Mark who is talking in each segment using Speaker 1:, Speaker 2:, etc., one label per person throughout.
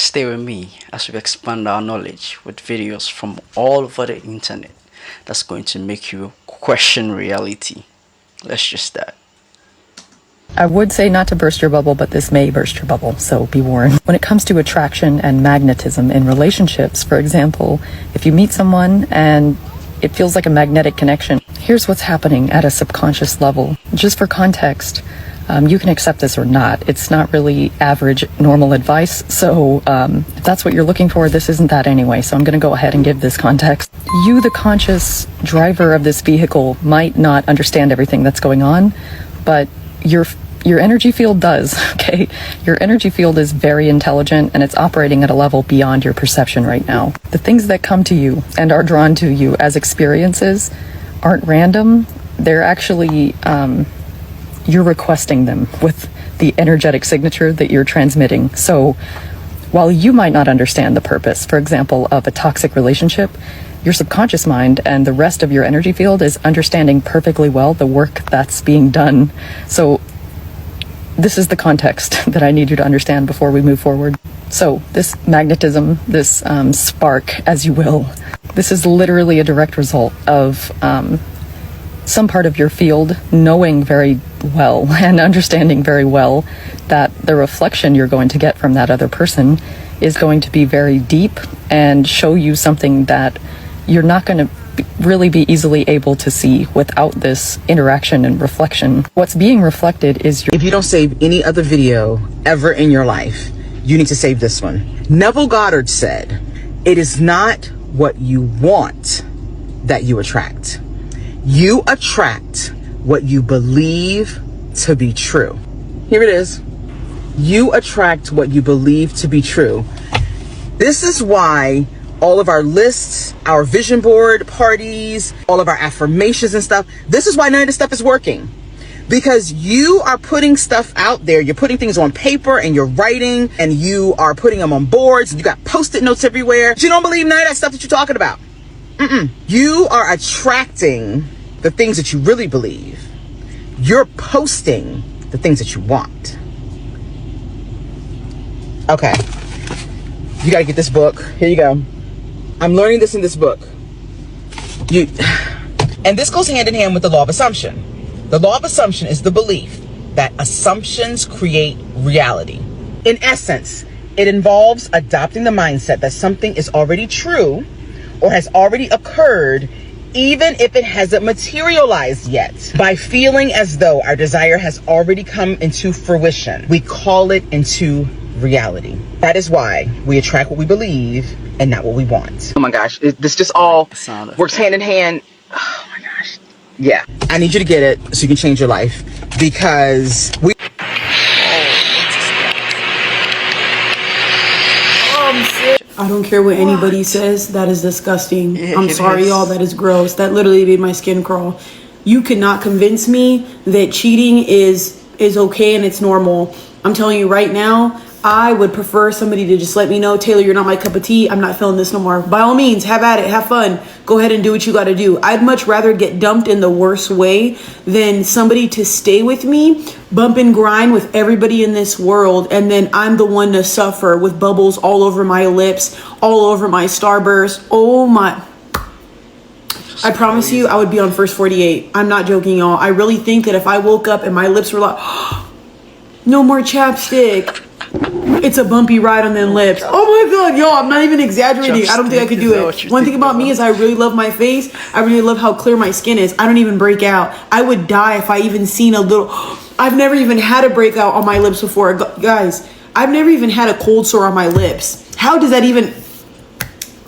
Speaker 1: Stay with me as we expand our knowledge with videos from all over the internet that's going to make you question reality. Let's just start.
Speaker 2: I would say not to burst your bubble, but this may burst your bubble, so be warned. When it comes to attraction and magnetism in relationships, for example, if you meet someone and it feels like a magnetic connection, here's what's happening at a subconscious level. Just for context, you can accept this or not. It's not really average, normal advice. So if that's what you're looking for, this isn't that anyway. So I'm going to go ahead and give this context. You, the conscious driver of this vehicle, might not understand everything that's going on, but your energy field does, okay? Your energy field is very intelligent and it's operating at a level beyond your perception right now. The things that come to you and are drawn to you as experiences aren't random. They're actually, you're requesting them with the energetic signature that you're transmitting. So while you might not understand the purpose, for example, of a toxic relationship, your subconscious mind and the rest of your energy field is understanding perfectly well the work that's being done. So this is the context that I need you to understand before we move forward. So this magnetism, this spark, as you will, this is literally a direct result of some part of your field knowing very well and understanding very well that the reflection you're going to get from that other person is going to be very deep and show you something that you're not going to really be easily able to see without this interaction and reflection. What's being reflected is
Speaker 3: If you don't save any other video ever in your life, you need to save this one. Neville Goddard said, "It is not what you want that you attract. You attract what you believe to be true." Here it is. You attract what you believe to be true. This is why all of our lists, our vision board parties, all of our affirmations and stuff, this is why none of this stuff is working. Because you are putting stuff out there, you're putting things on paper and you're writing and you are putting them on boards, you got post-it notes everywhere. But you don't believe none of that stuff that you're talking about. You are attracting the things that you really believe. You're posting the things that you want. Okay. You gotta get this book. Here you go. I'm learning this in this book. And this goes hand in hand with the law of assumption. The law of assumption is the belief that assumptions create reality. In essence, it involves adopting the mindset that something is already true or has already occurred, even if it hasn't materialized yet. By feeling as though our desire has already come into fruition, we call it into reality. That is why we attract what we believe and not what we want. Oh my gosh, this just all works hand in hand. Oh my gosh. Yeah, I need you to get it so you can change your life, because we...
Speaker 4: I don't care what anybody says. That is disgusting. I'm sorry, y'all. That is gross. That literally made my skin crawl. You cannot convince me that cheating is okay and it's normal. I'm telling you right now, I would prefer somebody to just let me know, Taylor, you're not my cup of tea. I'm not feeling this no more. By all means, have at it. Have fun. Go ahead and do what you got to do. I'd much rather get dumped in the worst way than somebody to stay with me, bump and grind with everybody in this world, and then I'm the one to suffer with bubbles all over my lips, all over my starburst. Oh my... I promise you, I would be on first 48. I'm not joking, y'all. I really think that if I woke up and my lips were like, no more chapstick, it's a bumpy ride on them lips. Oh my god, y'all, I'm not even exaggerating. I don't think I could do it. One thing about me is I really love my face. I really love how clear my skin is. I don't even break out. I would die if I even seen a little... I've never even had a breakout on my lips before. Guys, I've never even had a cold sore on my lips. How does that even...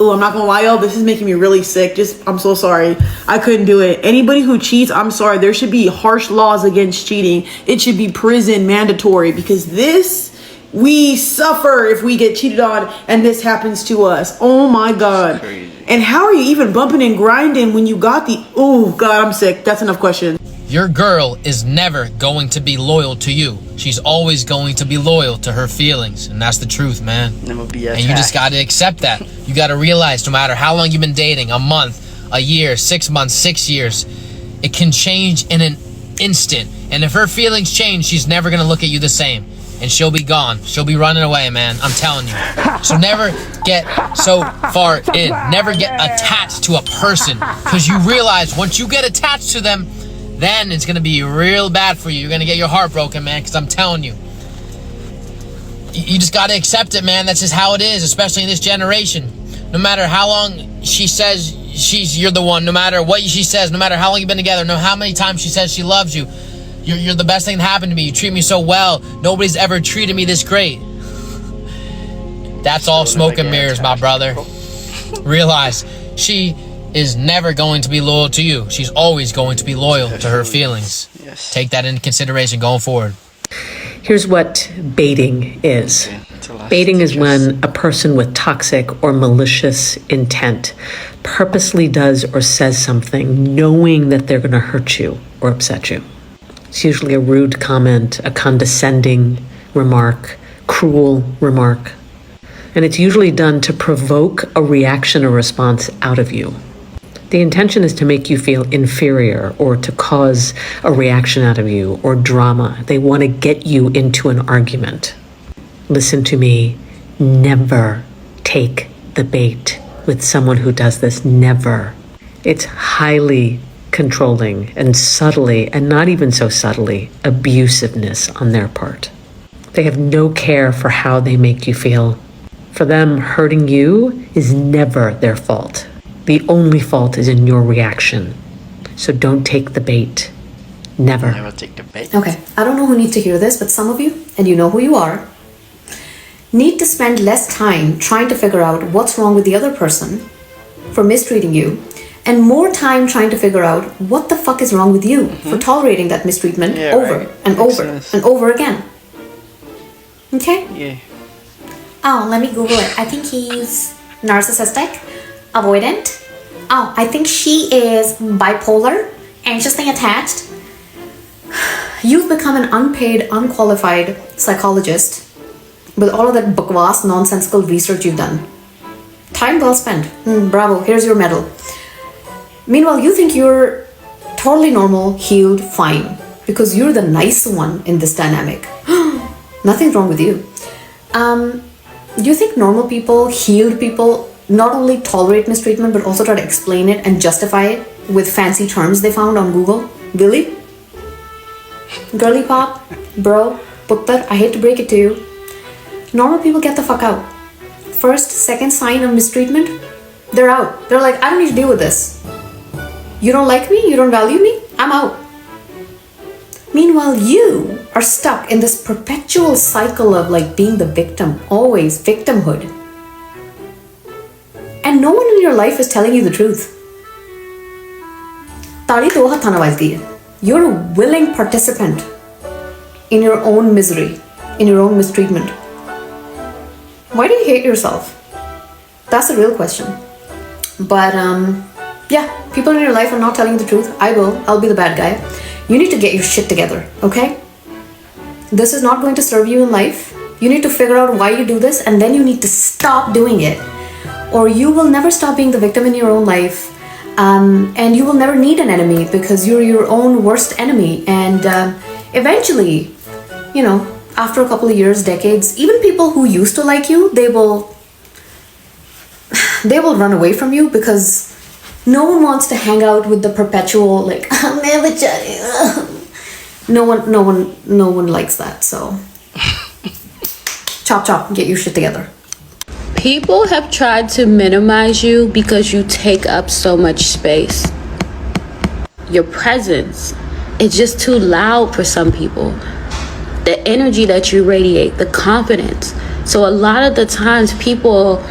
Speaker 4: Oh, I'm not gonna lie, y'all, this is making me really sick. I'm so sorry. I couldn't do it. Anybody who cheats, I'm sorry. There should be harsh laws against cheating. It should be prison mandatory, because we suffer if we get cheated on and this happens to us. Oh my god. And how are you even bumping and grinding when you got the... Oh god, I'm sick. That's enough questions.
Speaker 5: Your girl is never going to be loyal to you. She's always going to be loyal to her feelings. And that's the truth, man.
Speaker 1: Never be
Speaker 5: and you just got to accept that. You got to realize no matter how long you've been dating, a month, a year, 6 months, 6 years, it can change in an instant. And if her feelings change, she's never going to look at you the same. and she'll be gone. She'll be running away, man. I'm telling you. So never get so far in. Never get attached to a person, because you realize once you get attached to them, then it's going to be real bad for you. You're going to get your heart broken, man, because I'm telling you. You just got to accept it, man. That's just how it is, especially in this generation. No matter how long she says you're the one, no matter what she says, no matter how long you've been together, no how many times she says she loves you, you're the best thing that happened to me. You treat me so well. Nobody's ever treated me this great. That's all smoke and mirrors, my brother. Realize she is never going to be loyal to you. She's always going to be loyal to her feelings.
Speaker 1: Yes.
Speaker 5: Take that into consideration going forward.
Speaker 6: Here's what baiting is.
Speaker 1: Okay,
Speaker 6: Baiting is when a person with toxic or malicious intent purposely does or says something knowing that they're going to hurt you or upset you. It's usually a rude comment, a condescending remark, cruel remark. And it's usually done to provoke a reaction or response out of you. The intention is to make you feel inferior or to cause a reaction out of you or drama. They want to get you into an argument. Listen to me. Never take the bait with someone who does this. Never. It's highly controlling and subtly, and not even so subtly, abusiveness on their part. They have no care for how they make you feel. For them, hurting you is never their fault. The only fault is in your reaction. So don't take the bait. Never.
Speaker 1: Never take the bait.
Speaker 7: Okay, I don't know who needs to hear this, but some of you, and you know who you are, need to spend less time trying to figure out what's wrong with the other person for mistreating you, and more time trying to figure out what the fuck is wrong with you for tolerating that mistreatment over and
Speaker 1: Makes
Speaker 7: over
Speaker 1: sense.
Speaker 7: and over again. Okay?
Speaker 1: Yeah.
Speaker 7: Oh, let me Google it. I think he's narcissistic, avoidant. Oh, I think she is bipolar, anxiously attached. You've become an unpaid, unqualified psychologist with all of that bakwas, nonsensical research you've done. Time well spent. Bravo, here's your medal. Meanwhile, you think you're totally normal, healed, fine, because you're the nice one in this dynamic. Nothing's wrong with you. Do you think normal people, healed people, not only tolerate mistreatment but also try to explain it and justify it with fancy terms they found on Google? Really? Girly pop, bro, puttar, I hate to break it to you. Normal people get the fuck out. First, second sign of mistreatment, they're out. They're like, I don't need to deal with this. You don't like me? You don't value me? I'm out. Meanwhile, you are stuck in this perpetual cycle of like being the victim, always victimhood. And no one in your life is telling you the truth. You're a willing participant in your own misery, in your own mistreatment. Why do you hate yourself? That's a real question. But yeah, people in your life are not telling you the truth. I'll be the bad guy. You need to get your shit together, okay? This is not going to serve you in life. You need to figure out why you do this, and then you need to stop doing it. Or you will never stop being the victim in your own life. And you will never need an enemy because you're your own worst enemy. And eventually, you know, after a couple of years, decades, even people who used to like you, they will run away from you because no one wants to hang out with the perpetual, like, I'll never tell you. No one likes that, so. Chop chop, get your shit together.
Speaker 8: People have tried to minimize you because you take up so much space. Your presence is just too loud for some people. The energy that you radiate, the confidence. So a lot of the times people,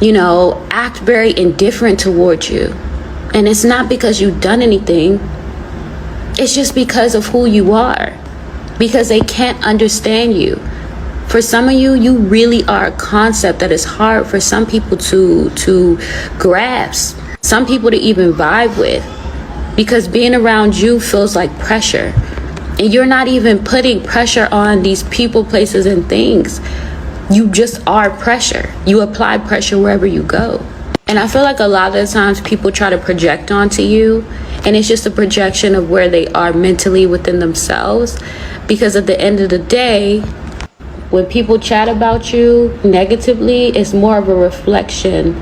Speaker 8: you know, act very indifferent towards you. And it's not because you've done anything. It's just because of who you are. Because they can't understand you. For some of you, you really are a concept that is hard for some people to grasp. Some people to even vibe with. Because being around you feels like pressure. And you're not even putting pressure on these people, places, and things. You just are pressure. You apply pressure wherever you go. And I feel like a lot of the times people try to project onto you, and it's just a projection of where they are mentally within themselves. Because at the end of the day, When people chat about you negatively, it's more of a reflection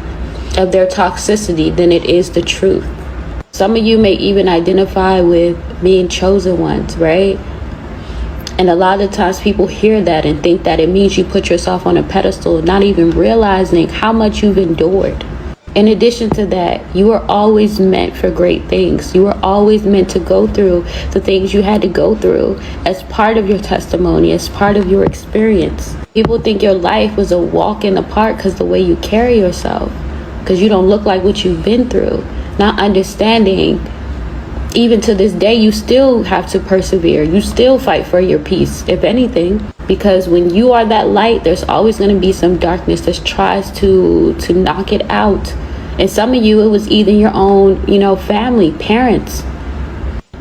Speaker 8: of their toxicity than it is the truth. Some of you may even identify with being chosen ones, right? And a lot of times people hear that and think that it means you put yourself on a pedestal, not even realizing how much you've endured. In addition to that, you are always meant for great things. You are always meant to go through the things you had to go through as part of your testimony, as part of your experience. People think your life was a walk in the park because the way you carry yourself, because you don't look like what you've been through. Not understanding, even to this day, you still have to persevere. You still fight for your peace, if anything. Because when you are that light, there's always going to be some darkness that tries to knock it out. And some of you, it was either your own, family, parents.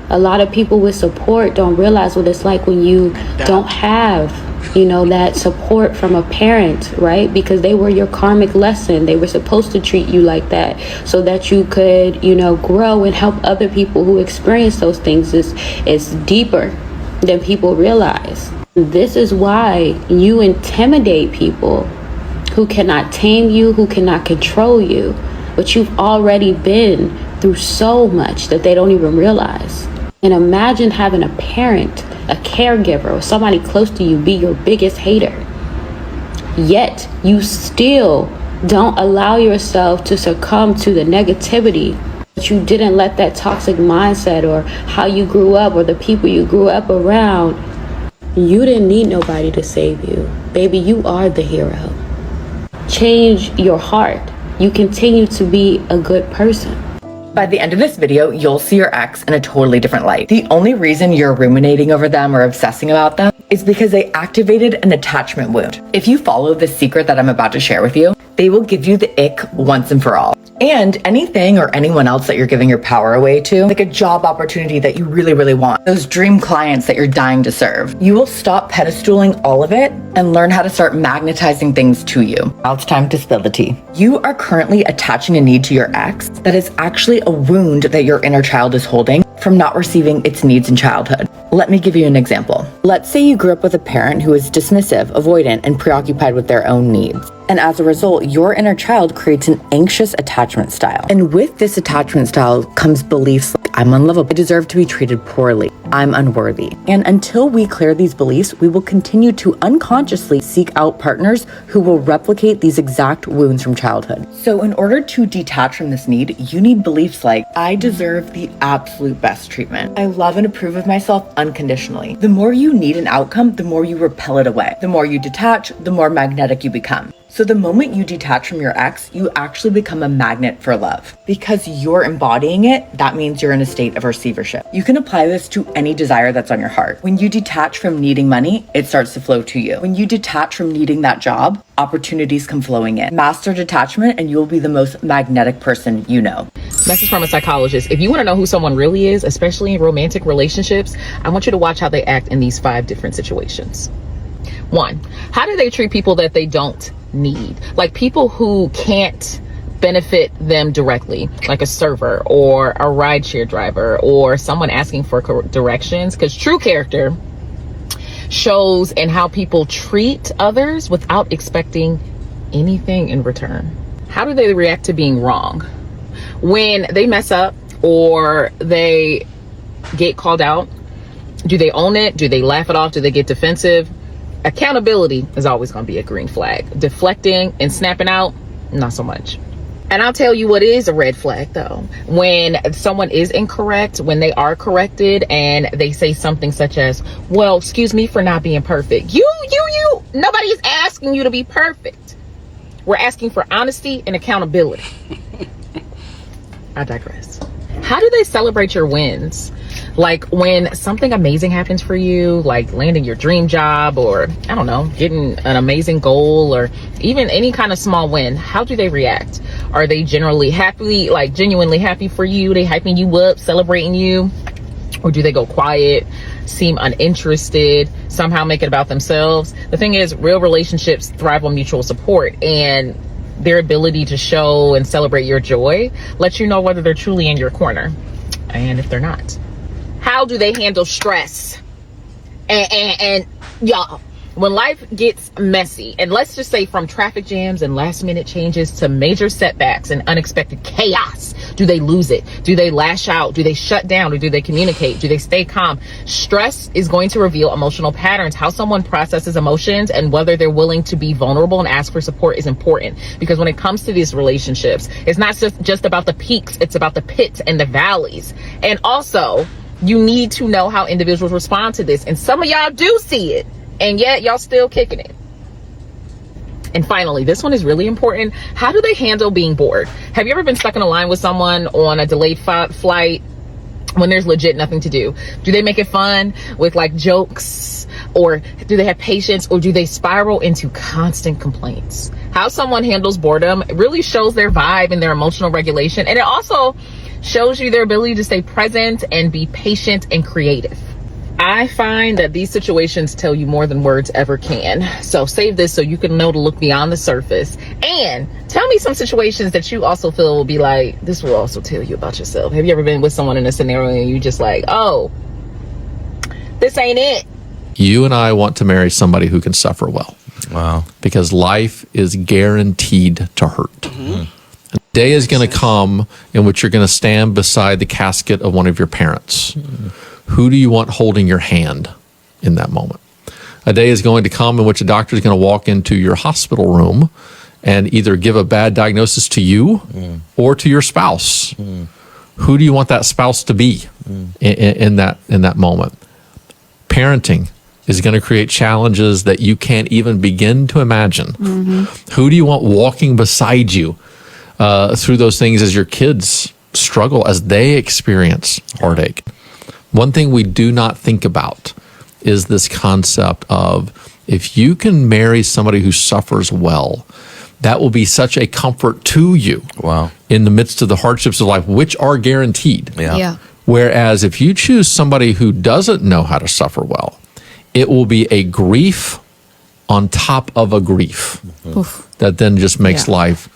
Speaker 8: A lot of people with support don't realize what it's like when you don't have, that support from a parent, right? Because they were your karmic lesson. They were supposed to treat you like that so that you could, grow and help other people who experience those things. It's deeper than people realize. This is why you intimidate people who cannot tame you, who cannot control you, but you've already been through so much that they don't even realize. And imagine having a parent, a caregiver, or somebody close to you be your biggest hater. Yet you still don't allow yourself to succumb to the negativity. But you didn't let that toxic mindset or how you grew up or the people you grew up around. You didn't need nobody to save you. Baby, you are the hero. Change your heart. You continue to be a good person.
Speaker 2: By the end of this video, you'll see your ex in a totally different light. The only reason you're ruminating over them or obsessing about them is because they activated an attachment wound. If you follow the secret that I'm about to share with you, they will give you the ick once and for all. And anything or anyone else that you're giving your power away to, like a job opportunity that you really, really want, those dream clients that you're dying to serve, you will stop pedestaling all of it and learn how to start magnetizing things to you. Now it's time to spill the tea. You are currently attaching a need to your ex that is actually a wound that your inner child is holding from not receiving its needs in childhood. Let me give you an example. Let's say you grew up with a parent who is dismissive, avoidant, and preoccupied with their own needs. And as a result, your inner child creates an anxious attachment style. And with this attachment style comes beliefs like, I'm unlovable, I deserve to be treated poorly, I'm unworthy. And until we clear these beliefs, we will continue to unconsciously seek out partners who will replicate these exact wounds from childhood. So in order to detach from this need, you need beliefs like, I deserve the absolute best treatment. I love and approve of myself unconditionally. The more you need an outcome, the more you repel it away. The more you detach, the more magnetic you become. So the moment you detach from your ex, you actually become a magnet for love. Because you're embodying it, that means you're in a state of receivership. You can apply this to any desire that's on your heart. When you detach from needing money, it starts to flow to you. When you detach from needing that job, opportunities come flowing in. Master detachment and you'll be the most magnetic person you know.
Speaker 9: Message from a psychologist. If you want to know who someone really is, especially in romantic relationships, I want you to watch how they act in these 5 different situations. 1, how do they treat people that they don't need? Like people who can't benefit them directly, like a server or a rideshare driver or someone asking for directions. Because true character shows in how people treat others without expecting anything in return. How do they react to being wrong? When they mess up or they get called out, do they own it? Do they laugh it off? Do they get defensive? Accountability is always going to be a green flag. Deflecting and snapping out, not so much. And I'll tell you what is a red flag though. When someone is incorrect, when they are corrected and they say something such as, well, excuse me for not being perfect. Nobody is asking you to be perfect. We're asking for honesty and accountability. I digress. How do they celebrate your wins? Like when something amazing happens for you, like landing your dream job or, I don't know, getting an amazing goal or even any kind of small win, how do they react? Are they generally happy, like genuinely happy for you? They hyping you up, celebrating you? Or do they go quiet, seem uninterested, somehow make it about themselves? The thing is, real relationships thrive on mutual support, and their ability to show and celebrate your joy lets you know whether they're truly in your corner and if they're not. How do they handle stress? And y'all, When life gets messy, and let's just say from traffic jams and last minute changes to major setbacks and unexpected chaos, do they lose it? Do they lash out? Do they shut down? Or do they communicate? Do they stay calm? Stress is going to reveal emotional patterns. How someone processes emotions and whether they're willing to be vulnerable and ask for support is important, because when it comes to these relationships, it's not just about the peaks, it's about the pits and the valleys. And also, you need to know how individuals respond to this. And some of y'all do see it, and yet y'all still kicking it. And finally, this one is really important. How do they handle being bored? Have you ever been stuck in a line with someone on a delayed flight when there's legit nothing to do? Do they make it fun with like jokes, or do they have patience, or do they spiral into constant complaints? How someone handles boredom really shows their vibe and their emotional regulation. And it also shows you their ability to stay present and be patient and creative. I find that these situations tell you more than words ever can. So save this so you can know to look beyond the surface. And tell me some situations that you also feel will be like, this will also tell you about yourself. Have you ever been with someone in a scenario and you just like, oh, this ain't it?
Speaker 10: You and I want to marry somebody who can suffer well.
Speaker 11: Wow.
Speaker 10: Because life is guaranteed to hurt. Mm-hmm. A day is going to come in which you're going to stand beside the casket of one of your parents. Mm-hmm. Who do you want holding your hand in that moment? A day is going to come in which a doctor is going to walk into your hospital room and either give a bad diagnosis to you or to your spouse. Who do you want that spouse to be in that moment? Parenting is going to create challenges that you can't even begin to imagine. Who do you want walking beside you through those things as your kids struggle, as they experience heartache? One thing we do not think about is this concept of, if you can marry somebody who suffers well, that will be such a comfort to you.
Speaker 11: Wow.
Speaker 10: In the midst of the hardships of life, which are guaranteed.
Speaker 11: Yeah.
Speaker 10: Whereas if you choose somebody who doesn't know how to suffer well, it will be a grief on top of a grief that then just makes life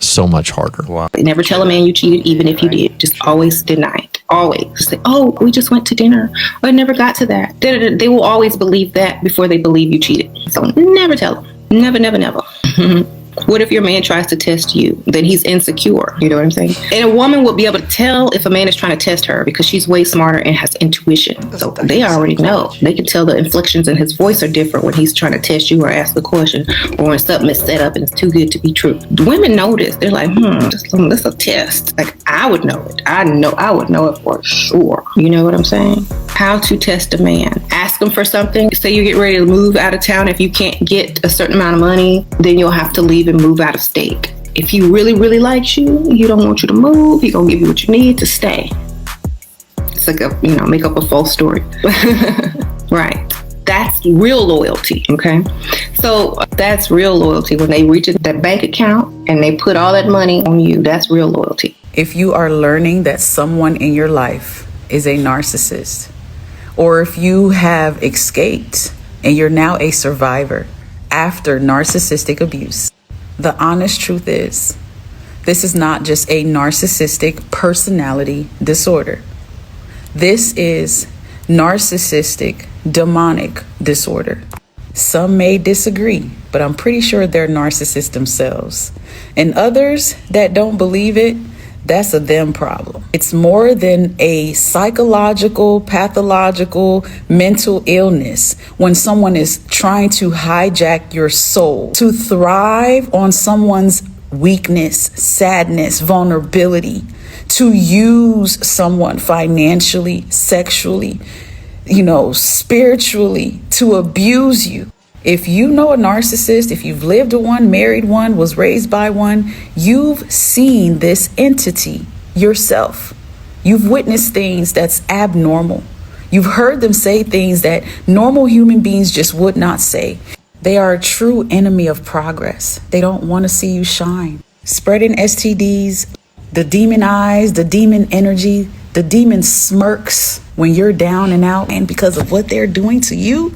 Speaker 10: so much harder.
Speaker 11: Wow.
Speaker 12: Never tell a man you cheated, even if you did. Just always deny it. Always say, oh, we just went to dinner. Or I never got to that. They will always believe that before they believe you cheated. So never tell them. Never, never, never. What if your man tries to test you? Then he's insecure. You know what I'm saying? And a woman will be able to tell if a man is trying to test her because she's way smarter and has intuition. So they already know. They can tell the inflections in his voice are different when he's trying to test you or ask a question, or when something is set up and it's too good to be true. Women know this. They're like, this a test. Like, I would know it. I would know it for sure. You know what I'm saying? How to test a man. Ask him for something. Say you get ready to move out of town. If you can't get a certain amount of money, then you'll have to leave and move out of state. If he really, really likes you, he don't want you to move, he gonna give you what you need to stay. It's like make up a false story. Right. That's real loyalty, okay? So that's real loyalty. When they reach that bank account and they put all that money on you, that's real loyalty.
Speaker 13: If you are learning that someone in your life is a narcissist, or if you have escaped and you're now a survivor after narcissistic abuse, the honest truth is, this is not just a narcissistic personality disorder. This is narcissistic demonic disorder. Some may disagree, but I'm pretty sure they're narcissists themselves. And others that don't believe it, that's a them problem. It's more than a psychological, pathological, mental illness when someone is trying to hijack your soul to thrive on someone's weakness, sadness, vulnerability, to use someone financially, sexually, spiritually, to abuse you. If you know a narcissist, if you've lived with one, married one, was raised by one, you've seen this entity yourself. You've witnessed things that's abnormal. You've heard them say things that normal human beings just would not say. They are a true enemy of progress. They don't want to see you shine. Spreading STDs, the demon eyes, the demon energy, the demon smirks when you're down and out, and because of what they're doing to you,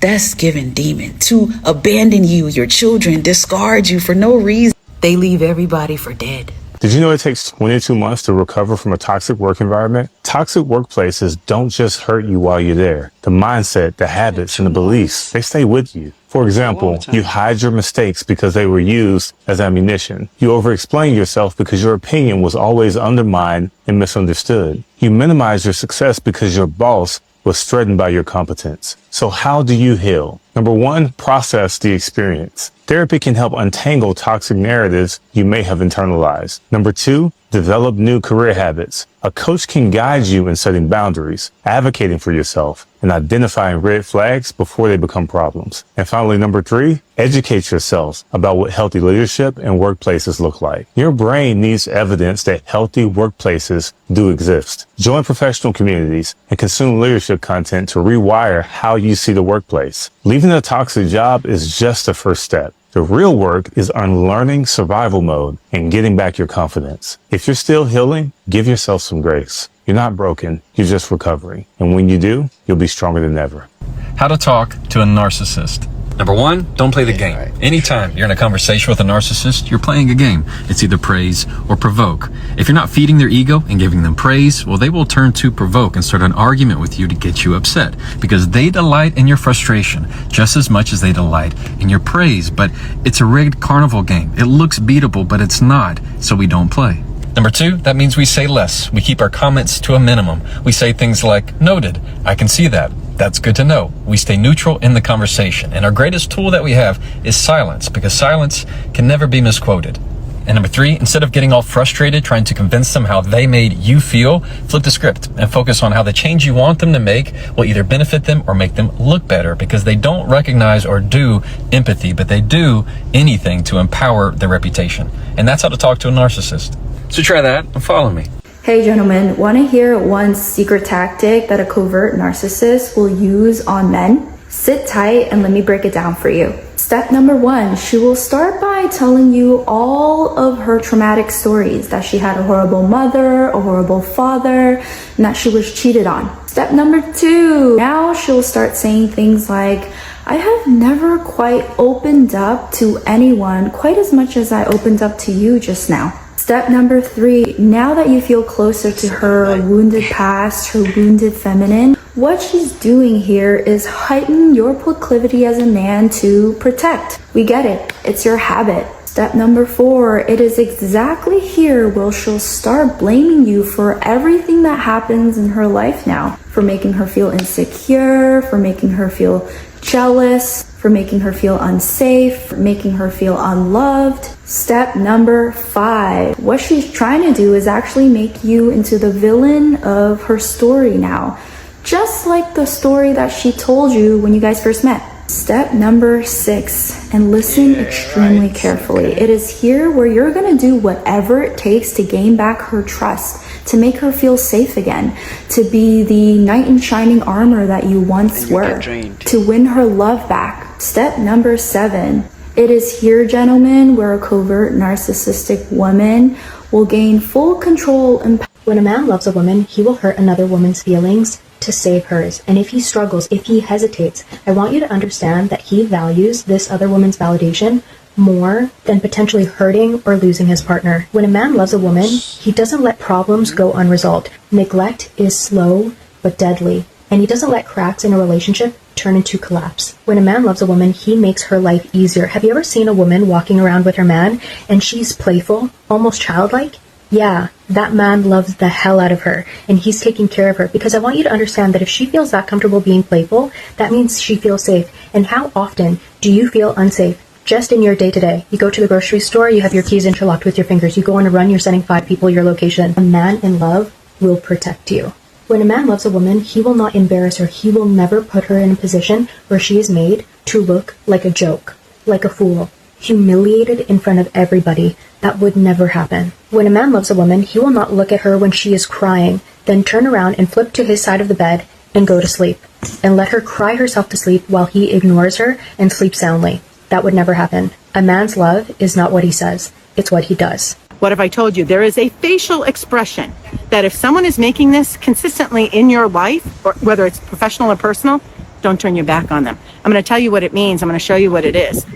Speaker 13: that's giving demon to abandon you, your children, discard you for no reason. They leave everybody for dead.
Speaker 11: Did you know it takes 22 months to recover from a toxic work environment? Toxic workplaces don't just hurt you while you're there. The mindset, the habits, and the beliefs, they stay with you. For example, you hide your mistakes because they were used as ammunition. You over-explain yourself because your opinion was always undermined and misunderstood. You minimize your success because your boss was threatened by your competence. So how do you heal? Number one, process the experience. Therapy can help untangle toxic narratives you may have internalized. Number two, develop new career habits. A coach can guide you in setting boundaries, advocating for yourself, and identifying red flags before they become problems. And finally, number three, educate yourselves about what healthy leadership and workplaces look like. Your brain needs evidence that healthy workplaces do exist. Join professional communities and consume leadership content to rewire how you see the workplace. Leaving a toxic job is just the first step. The real work is unlearning survival mode and getting back your confidence. If you're still healing, give yourself some grace. You're not broken, you're just recovering. And when you do, you'll be stronger than ever.
Speaker 14: How to talk to a narcissist. Number one, don't play the game. Anytime you're in a conversation with a narcissist, you're playing a game. It's either praise or provoke. If you're not feeding their ego and giving them praise, well, they will turn to provoke and start an argument with you to get you upset because they delight in your frustration just as much as they delight in your praise. But it's a rigged carnival game. It looks beatable, but it's not, so we don't play. Number two, that means we say less. We keep our comments to a minimum. We say things like, noted, I can see that. That's good to know. We stay neutral in the conversation. And our greatest tool that we have is silence, because silence can never be misquoted. And number three, instead of getting all frustrated trying to convince them how they made you feel, flip the script and focus on how the change you want them to make will either benefit them or make them look better, because they don't recognize or do empathy, but they do anything to empower their reputation. And that's how to talk to a narcissist. So try that and follow me.
Speaker 15: Hey gentlemen, want to hear one secret tactic that a covert narcissist will use on men? Sit tight and let me break it down for you. Step number one, she will start by telling you all of her traumatic stories, that she had a horrible mother, a horrible father, and that she was cheated on. Step number two, now she'll start saying things like, I have never quite opened up to anyone quite as much as I opened up to you just now. Step number three, now that you feel closer to her wounded past, her wounded feminine, what she's doing here is heighten your proclivity as a man to protect. We get it. It's your habit. Step number four, it is exactly here where she'll start blaming you for everything that happens in her life now, for making her feel insecure, for making her feel jealous, for making her feel unsafe, for making her feel unloved. Step number five, what she's trying to do is actually make you into the villain of her story now, just like the story that she told you when you guys first met. Step number six, and listen extremely carefully. It is here where you're gonna do whatever it takes to gain back her trust, to make her feel safe again, to be the knight in shining armor that you once were, to win her love back. Step number seven, it is here, gentlemen, where a covert narcissistic woman will gain full control and power.
Speaker 16: When a man loves a woman, he will hurt another woman's feelings to save hers. And if he struggles, if he hesitates, I want you to understand that he values this other woman's validation more than potentially hurting or losing his partner. When a man loves a woman, he doesn't let problems go unresolved. Neglect is slow but deadly, and he doesn't let cracks in a relationship turn into collapse. When a man loves a woman, he makes her life easier. Have you ever seen a woman walking around with her man and she's playful, almost childlike? Yeah, that man loves the hell out of her, and he's taking care of her, because I want you to understand that if she feels that comfortable being playful, that means she feels safe. And how often do you feel unsafe? Just in your day-to-day. You go to the grocery store, you have your keys interlocked with your fingers. You go on a run, you're sending 5 people your location. A man in love will protect you. When a man loves a woman, he will not embarrass her. He will never put her in a position where she is made to look like a joke, like a fool, humiliated in front of everybody. That would never happen. When a man loves a woman, he will not look at her when she is crying, then turn around and flip to his side of the bed and go to sleep, and let her cry herself to sleep while he ignores her and sleeps soundly. That would never happen. A man's love is not what he says, it's what he does.
Speaker 17: What if I told you there is a facial expression that if someone is making this consistently in your life, or whether it's professional or personal, don't turn your back on them. I'm going to tell you what it means. I'm going to show you what it is.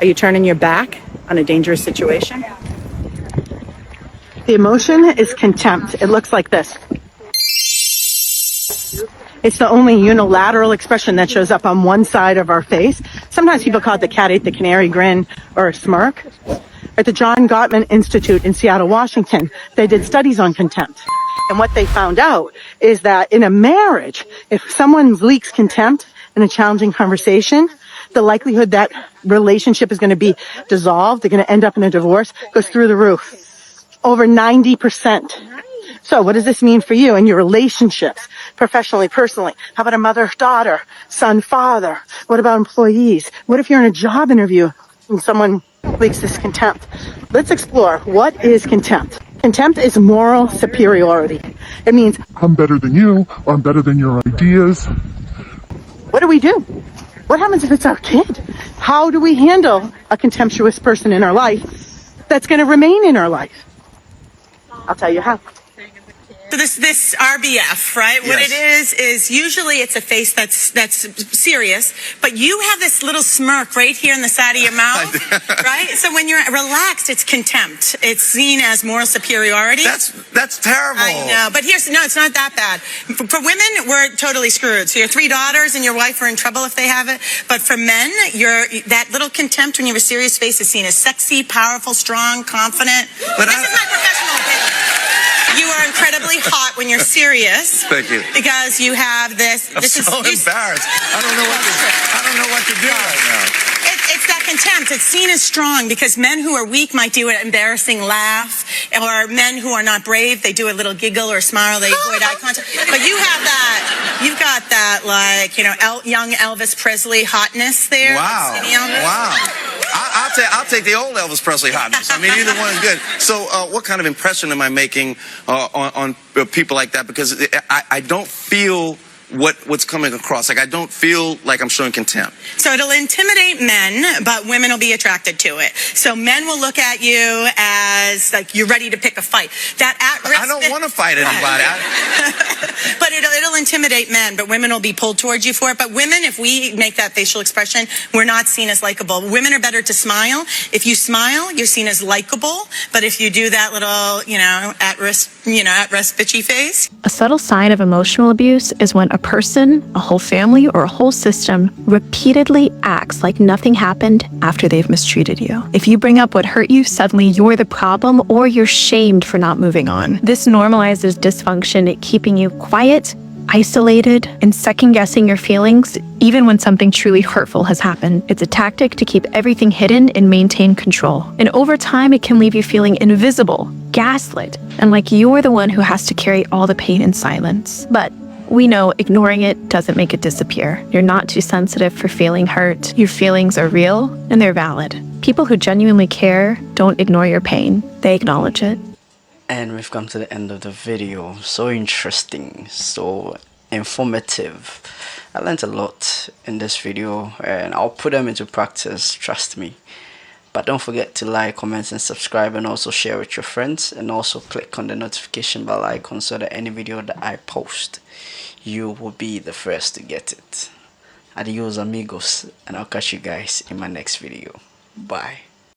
Speaker 17: Are you turning your back on a dangerous situation? The emotion is contempt. It looks like this. It's the only unilateral expression that shows up on one side of our face. Sometimes people call it the cat ate the canary grin or a smirk. At the John Gottman Institute in Seattle, Washington, they did studies on contempt. And what they found out is that in a marriage, if someone leaks contempt in a challenging conversation, the likelihood that relationship is going to be dissolved, they're going to end up in a divorce, goes through the roof. Over 90%. So what does this mean for you and your relationships, professionally, personally? How about a mother, daughter, son, father? What about employees? What if you're in a job interview and someone leaks this contempt? Let's explore, what is contempt? Contempt is moral superiority. It means,
Speaker 18: I'm better than you, or I'm better than your ideas.
Speaker 17: what do we do? What happens if it's our kid? How do we handle a contemptuous person in our life that's going to remain in our life? I'll tell you how.
Speaker 19: So this RBF, right? Yes. What it is usually it's a face that's serious, but you have this little smirk right here in the side of your mouth, right? So when you're relaxed, it's contempt. It's seen as moral superiority.
Speaker 20: That's terrible.
Speaker 19: I know, but it's not that bad. For women, we're totally screwed. So your 3 daughters and your wife are in trouble if they have it. But for men, that little contempt when you have a serious face is seen as sexy, powerful, strong, confident. But this is my professional opinion. You are incredibly hot when you're serious.
Speaker 20: Thank you.
Speaker 19: Because you have this.
Speaker 20: I'm so embarrassed. I don't know what to do right now.
Speaker 19: It's that contempt. It's seen as strong because men who are weak might do an embarrassing laugh, or men who are not brave, they do a little giggle or smile. They avoid eye contact. But you have that. You've got that, like, young Elvis Presley hotness there.
Speaker 20: Wow. Wow. I'll take the old Elvis Presley hotness. I mean, either one is good. So what kind of impression am I making on people like that? Because I don't feel what's coming across. Like, I don't feel like I'm showing contempt.
Speaker 19: So it'll intimidate men, but women will be attracted to it. So men will look at you as like you're ready to pick a fight. That at risk.
Speaker 20: I don't want to fight anybody.
Speaker 19: But it'll intimidate men, but women will be pulled towards you for it. But women, if we make that facial expression, we're not seen as likable. Women are better to smile. If you smile, you're seen as likable. But if you do that little, at risk bitchy face.
Speaker 21: A subtle sign of emotional abuse is when a person, a whole family, or a whole system repeatedly acts like nothing happened after they've mistreated you. If you bring up what hurt you, suddenly you're the problem or you're shamed for not moving on. This normalizes dysfunction, keeping you quiet, isolated, and second-guessing your feelings even when something truly hurtful has happened. It's a tactic to keep everything hidden and maintain control. And over time, it can leave you feeling invisible, gaslit, and like you're the one who has to carry all the pain in silence. But we know ignoring it doesn't make it disappear. You're not too sensitive for feeling hurt. Your feelings are real and they're valid. People who genuinely care don't ignore your pain. They acknowledge it.
Speaker 1: And we've come to the end of the video. So interesting, so informative. I learned a lot in this video and I'll put them into practice, trust me. But don't forget to like, comment and subscribe, and also share with your friends, and also click on the notification bell icon so that any video that I post, you will be the first to get it. Adios amigos, and I'll catch you guys in my next video. Bye.